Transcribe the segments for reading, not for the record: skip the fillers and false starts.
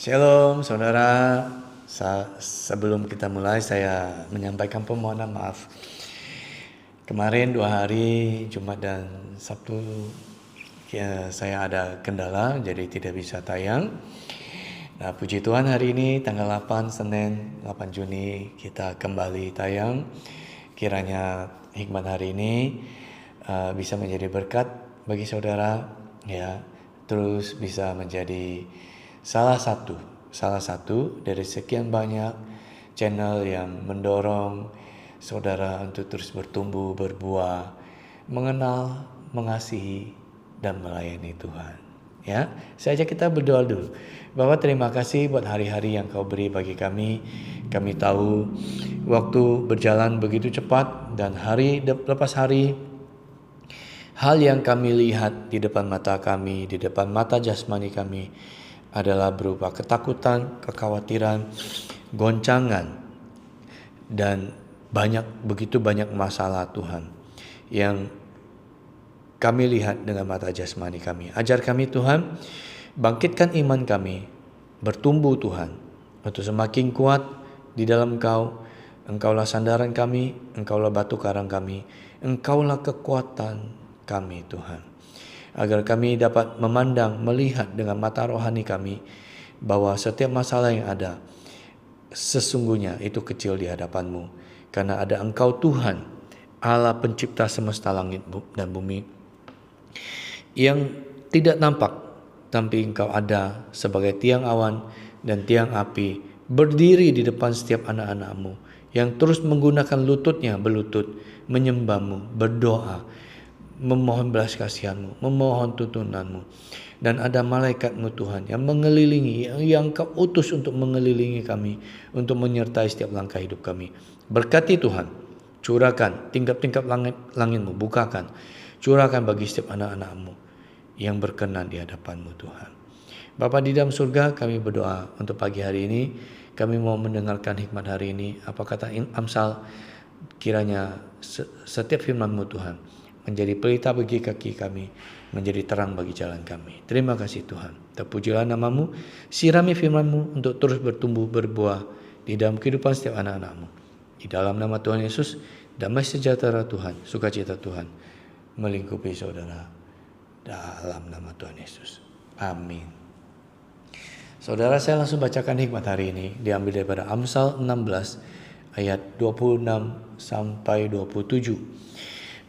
Shalom saudara, sebelum kita mulai saya menyampaikan permohonan maaf. Kemarin 2 hari Jumat dan Sabtu saya ada kendala jadi tidak bisa tayang. Nah, puji Tuhan hari ini tanggal 8 Senin 8 Juni kita kembali tayang. Kiranya hikmat hari ini bisa menjadi berkat bagi saudara ya, terus bisa menjadi salah satu dari sekian banyak channel yang mendorong saudara untuk terus bertumbuh, berbuah, mengenal, mengasihi, dan melayani Tuhan. Ya, saya ajak kita berdoa dulu. Bapa, terima kasih buat hari-hari yang Kau beri bagi kami. Kami tahu waktu berjalan begitu cepat dan hari lepas hari hal yang kami lihat di depan mata kami, di depan mata jasmani kami adalah berupa ketakutan, kekhawatiran, goncangan, dan begitu banyak masalah Tuhan yang kami lihat dengan mata jasmani kami. Ajar kami Tuhan, bangkitkan iman kami, bertumbuh Tuhan, untuk semakin kuat di dalam Engkau. Engkaulah sandaran kami, Engkaulah batu karang kami, Engkaulah kekuatan kami Tuhan. Agar kami dapat memandang, melihat dengan mata rohani kami bahwa setiap masalah yang ada sesungguhnya itu kecil di hadapan-Mu, karena ada Engkau Tuhan, Allah pencipta semesta langit dan bumi, yang tidak nampak, tapi Engkau ada sebagai tiang awan dan tiang api, berdiri di depan setiap anak-anak-Mu yang terus menggunakan lututnya berlutut, menyembah-Mu, berdoa, memohon belas kasihan-Mu, memohon tuntunan-Mu. Dan ada malaikat-Mu Tuhan yang mengelilingi, yang Kau utus untuk mengelilingi kami, untuk menyertai setiap langkah hidup kami. Berkati Tuhan, curahkan tingkap-tingkap langit-Mu, bukakan, curahkan bagi setiap anak-anak-Mu yang berkenan di hadapan-Mu Tuhan. Bapa di dalam surga, kami berdoa untuk pagi hari ini. Kami mau mendengarkan hikmat hari ini. Apa kata Amsal? Kiranya setiap firman-Mu Tuhan menjadi pelita bagi kaki kami, menjadi terang bagi jalan kami. Terima kasih Tuhan. Terpujilah nama-Mu, sirami firman-Mu untuk terus bertumbuh, berbuah di dalam kehidupan setiap anak-anak-Mu. Di dalam nama Tuhan Yesus, damai sejahtera Tuhan, sukacita Tuhan melingkupi saudara. Dalam nama Tuhan Yesus. Amin. Saudara, saya langsung bacakan hikmat hari ini. Diambil daripada Amsal 16 ayat 26 sampai 27.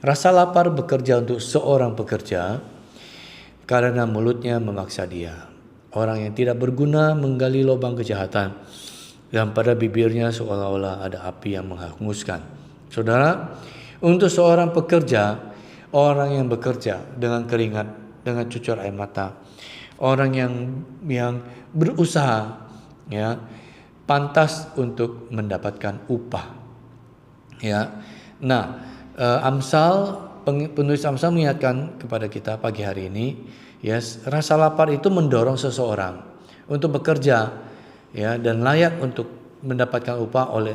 Rasa lapar bekerja untuk seorang pekerja, karena mulutnya memaksa dia. Orang yang tidak berguna menggali lubang kejahatan, dan pada bibirnya seolah-olah ada api yang menghanguskan. Saudara, untuk seorang pekerja, orang yang bekerja dengan keringat, dengan cucur air mata, orang yang berusaha, ya, pantas untuk mendapatkan upah. Ya, nah. Penulis Amsal mengingatkan kepada kita pagi hari ini, rasa lapar itu mendorong seseorang untuk bekerja, ya, dan layak untuk mendapatkan upah oleh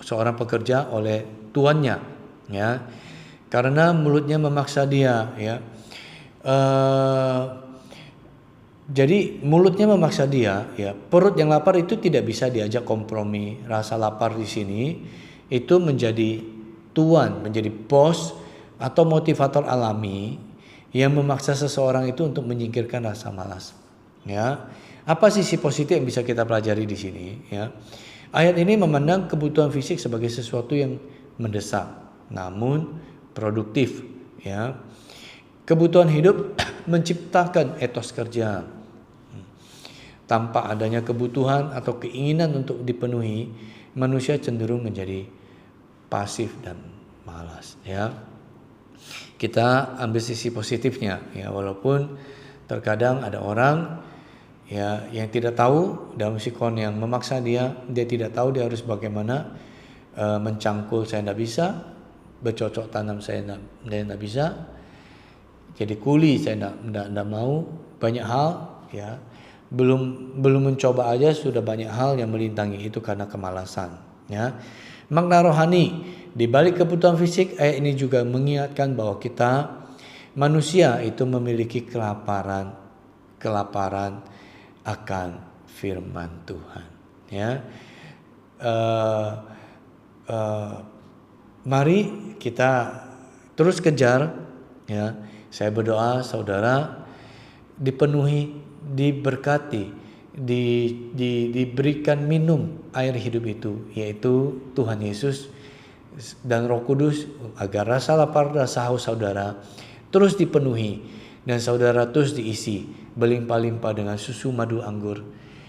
seorang pekerja oleh tuannya, ya, karena mulutnya memaksa dia, ya. Jadi mulutnya memaksa dia, ya. Perut yang lapar itu tidak bisa diajak kompromi. Rasa lapar di sini itu menjadi tuan, menjadi bos atau motivator alami yang memaksa seseorang itu untuk menyingkirkan rasa malas. Ya, apa sisi positif yang bisa kita pelajari di sini? Ya, ayat ini memandang kebutuhan fisik sebagai sesuatu yang mendesak, namun produktif. Ya, kebutuhan hidup menciptakan etos kerja. Tanpa adanya kebutuhan atau keinginan untuk dipenuhi, manusia cenderung menjadi pasif dan malas, ya. Kita ambil sisi positifnya, ya, walaupun terkadang ada orang, ya, yang tidak tahu dalam sikon yang memaksa dia tidak tahu dia harus bagaimana mencangkul, saya tidak bisa, bercocok tanam saya tidak bisa, jadi kuli saya tidak mau, banyak hal, ya, belum mencoba aja sudah banyak hal yang melintangi itu karena kemalasan, ya. Makna rohani di balik kebutuhan fisik, ayat ini juga mengingatkan bahwa kita manusia itu memiliki kelaparan akan firman Tuhan. Ya, uh, uh, mari kita terus kejar. Ya, saya berdoa saudara dipenuhi, diberkati, diberikan minum air hidup itu, yaitu Tuhan Yesus dan Roh Kudus, agar rasa lapar dan haus saudara terus dipenuhi dan saudara terus diisi berlimpah-limpah dengan susu madu anggur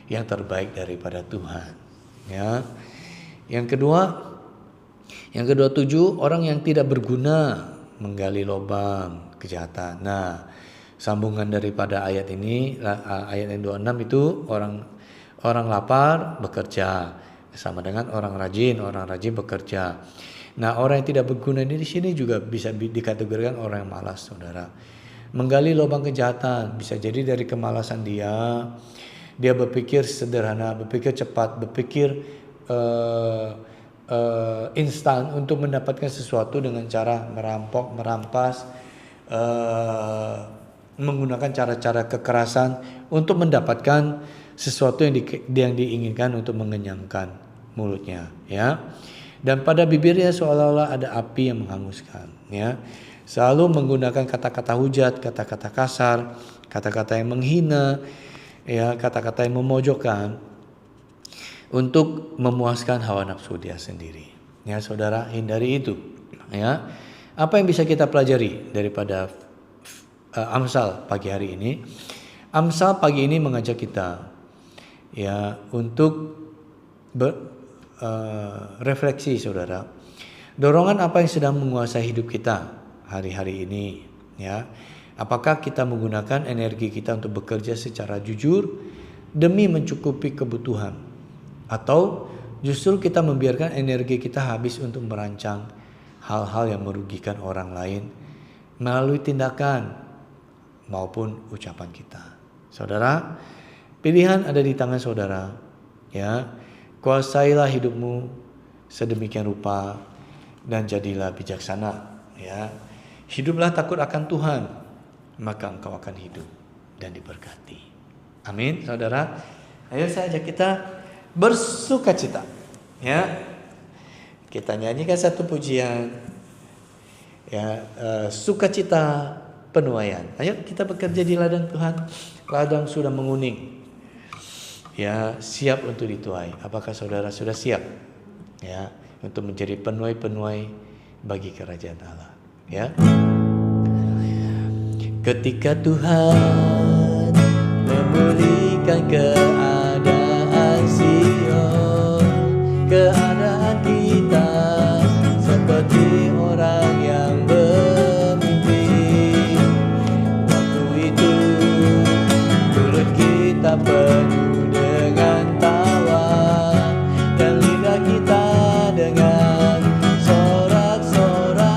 yang terbaik daripada Tuhan. Ya. Yang kedua 7, orang yang tidak berguna menggali lubang kejahatan. Nah, sambungan daripada ayat ini, ayat yang 26 itu orang lapar bekerja sama dengan orang rajin bekerja. Nah, orang yang tidak berguna ini di sini juga bisa dikategorikan orang yang malas, saudara. Menggali lubang kejahatan bisa jadi dari kemalasan dia berpikir sederhana, berpikir cepat, berpikir instan untuk mendapatkan sesuatu dengan cara merampok, merampas, menggunakan cara-cara kekerasan untuk mendapatkan sesuatu yang diinginkan untuk mengenyangkan mulutnya, ya. Dan pada bibirnya seolah-olah ada api yang menghanguskan, ya. Selalu menggunakan kata-kata hujat, kata-kata kasar, kata-kata yang menghina, ya, kata-kata yang memojokkan untuk memuaskan hawa nafsu dia sendiri. Ya, saudara, hindari itu, ya. Apa yang bisa kita pelajari daripada Amsal pagi hari ini? Amsal pagi ini mengajak kita, ya, untuk refleksi, saudara. Dorongan apa yang sedang menguasai hidup kita hari-hari ini, ya? Apakah kita menggunakan energi kita untuk bekerja secara jujur demi mencukupi kebutuhan, atau justru kita membiarkan energi kita habis untuk merancang hal-hal yang merugikan orang lain melalui tindakan maupun ucapan kita? Saudara, pilihan ada di tangan saudara, ya. Kuasailah hidupmu sedemikian rupa dan jadilah bijaksana, ya. Hiduplah takut akan Tuhan, maka engkau akan hidup dan diberkati. Amin, saudara. Ayo saya ajak kita bersukacita, ya. Kita nyanyikan satu pujian, ya, sukacita penuaian. Ayo kita bekerja di ladang Tuhan. Ladang sudah menguning, ya, siap untuk dituai. Apakah saudara sudah siap, ya, untuk menjadi penuai-penuai bagi kerajaan Allah, ya? Ketika Tuhan memulihkan keadaan Sion, keadaan kita seperti orang yang bermimpi. Waktu itu mulut kita penuh dengan tawa dan lidah kita dengan sorak-sorai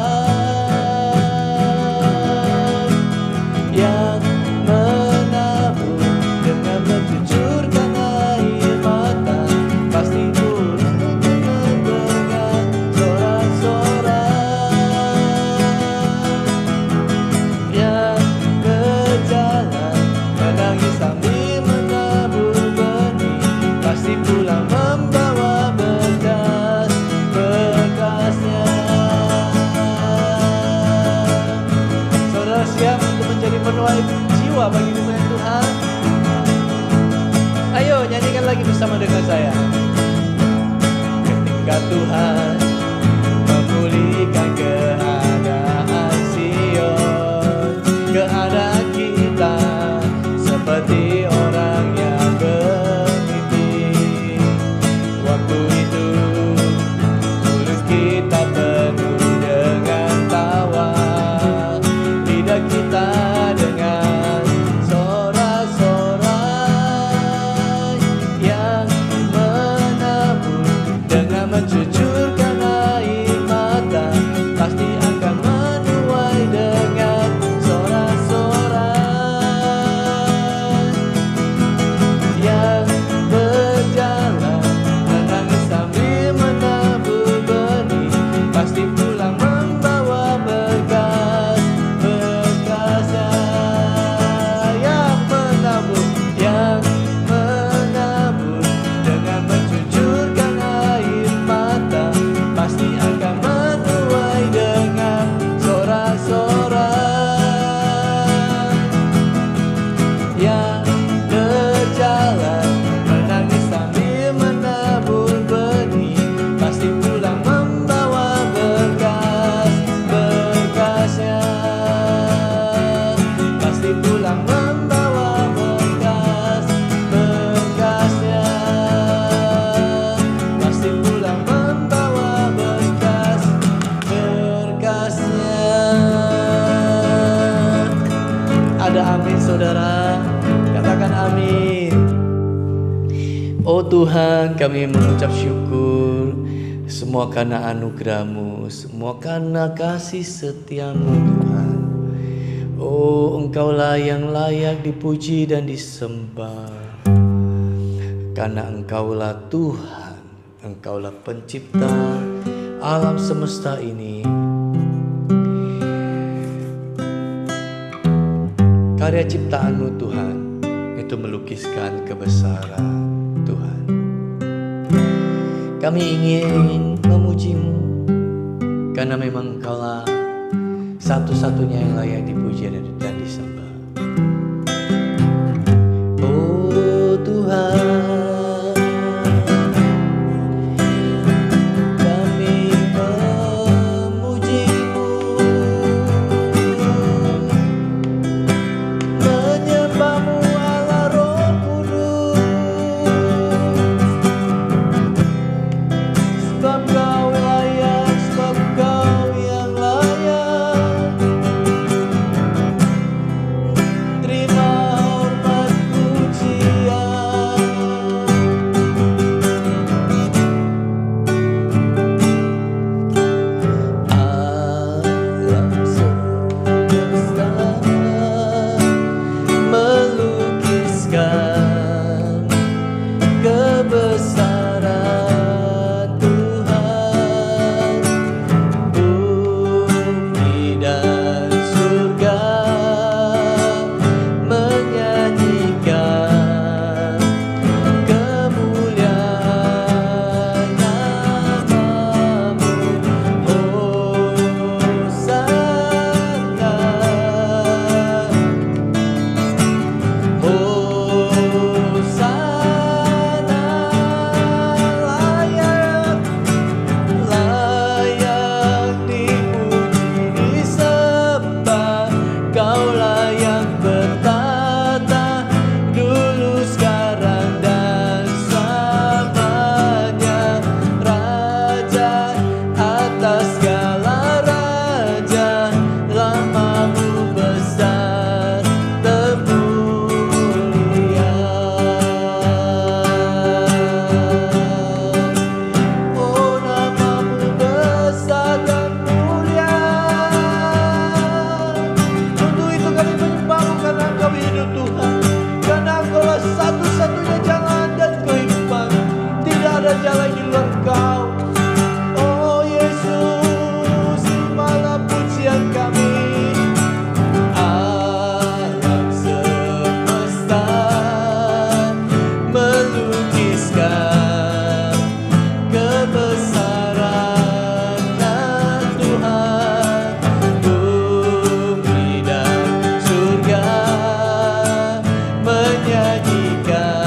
yang menabur dengan mencucurkan air mata, pasti pulang dengan sorak-sorai yang berjalan menangis sambil menabur benih, pasti pulang membawa berkas-berkasnya. Saudara siap untuk menjadi penuai jiwa bagi firman Tuhan? Ayo nyanyikan lagi bersama dengan saya. Ketika Tuhan memulihkan keadaan Sion, keadaan kita seperti orang yang bermimpi. Waktu itu mulut kita penuh dengan tawa, lidah kita dengan sorak-sorai yang menabur dengan mencucurkan Oh Tuhan, kami mengucap syukur semua karena anugerah-Mu, semua karena kasih setia-Mu Tuhan. Oh, Engkaulah yang layak dipuji dan disembah, karena Engkaulah Tuhan, Engkaulah pencipta alam semesta ini. Karya ciptaan-Mu Tuhan itu melukiskan kebesaran Tuhan. Kami ingin memuji-Mu karena memang Engkaulah satu-satunya yang layak dipuji dan disembah. Oh Tuhan, kami memuji-Mu, menyembah-Mu Allah Roh Kudus, sebab Kau layak, sebab Kau yang layak. Terima hormat pujian. Alam semesta melukiskan kebesaran Tuhan. Bumi dan surga menyanyikan kemuliaan nama-Mu. Hosana, Hosana, layak dipuji disembah. Kaulah yang bertata dulu, sekarang dan selamanya. Raja atas segala raja, nama-Mu besar termulia. Oh, nama-Mu besar dan mulia. Untuk itu kami menyembah-Mu karena Engkau hidup Tuhan, karena Engkaulah satu-satunya jalan dan kehidupan. Tidak ada jalan di luar Engkau. Oh Yesus, terimalah pujian kami. Alam semesta melukiskan kebesaran Tuhan. Bumi dan surga menyanyikan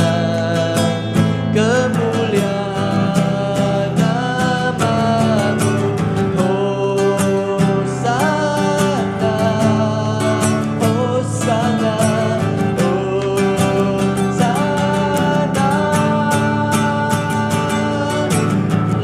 kemuliaan nama-Mu. Hosana, Hosana, Hosana.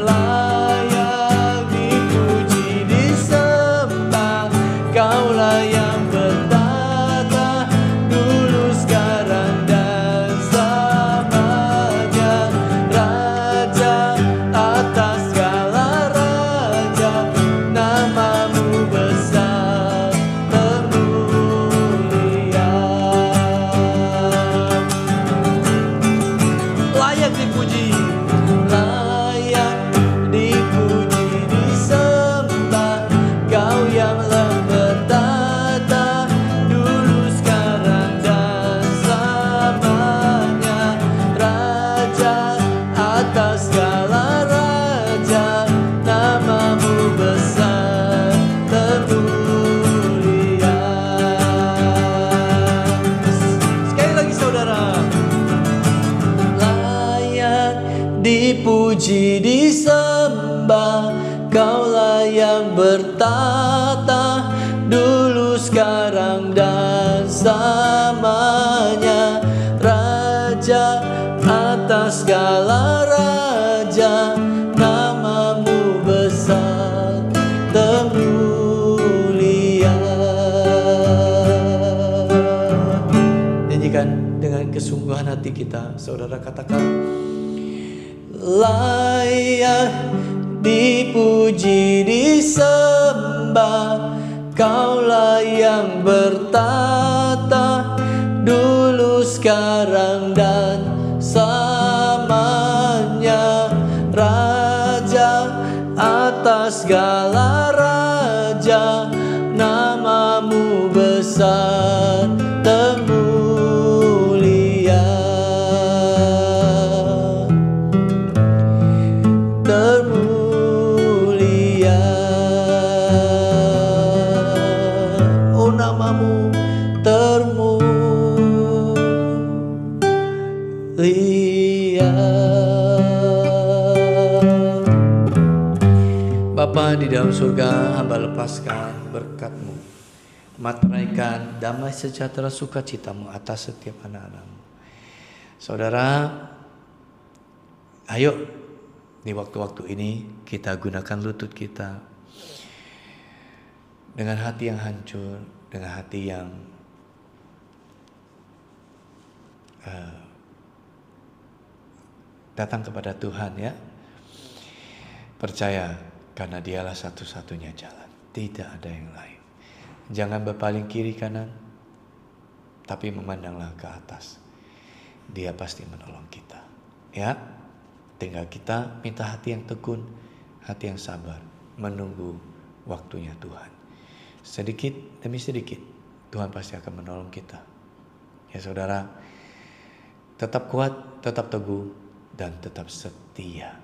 Layak dipuji disembah. Kaulah yang bertata dulu, sekarang dan selamanya. Raja atas segala raja, nama-Mu besar termulia. Layak dipuji, layak dipuji disembah. Kau yang bertata dulu, sekarang dan selamanya. Raja atas segala raja, nama-Mu besar termulia. Sekali lagi saudara. Layak dipuji disembah. Kaulah yang bertata dulu, sekarang dan selamanya. Raja atas segala raja, nama-Mu besar termulia. Nyanyikan dengan kesungguhan hati kita, saudara, katakan, layak dipuji disembah. Kaulah yang bertata dulu, sekarang dan selamanya. Raja atas segala raja, namamu besar termulia. Termulia, oh namamu termulia. Bapa di dalam surga, hamba lepaskan berkat-Mu, materaikan damai sejahtera sukacita-Mu atas setiap anak-anak-Mu. Saudara, ayo di waktu-waktu ini kita gunakan lutut kita dengan hati yang hancur, dengan hati yang datang kepada Tuhan ya. Percaya karena Dialah satu-satunya jalan, tidak ada yang lain. Jangan berpaling kiri kanan, tapi memandanglah ke atas. Dia pasti menolong kita. Ya, tinggal kita minta hati yang tekun, hati yang sabar, menunggu waktunya Tuhan. Sedikit demi sedikit, Tuhan pasti akan menolong kita. Ya saudara, tetap kuat, tetap teguh, dan tetap setia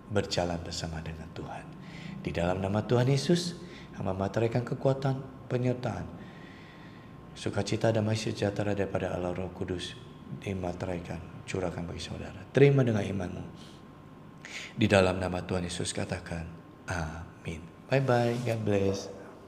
berjalan bersama dengan Tuhan. Di dalam nama Tuhan Yesus, hamba materaikan kekuatan, penyertaan, sukacita, damai sejahtera daripada Allah Roh Kudus dimateraikan, curahkan bagi saudara. Terima dengan imanmu. Di dalam nama Tuhan Yesus katakan, amin. Bye bye, God bless.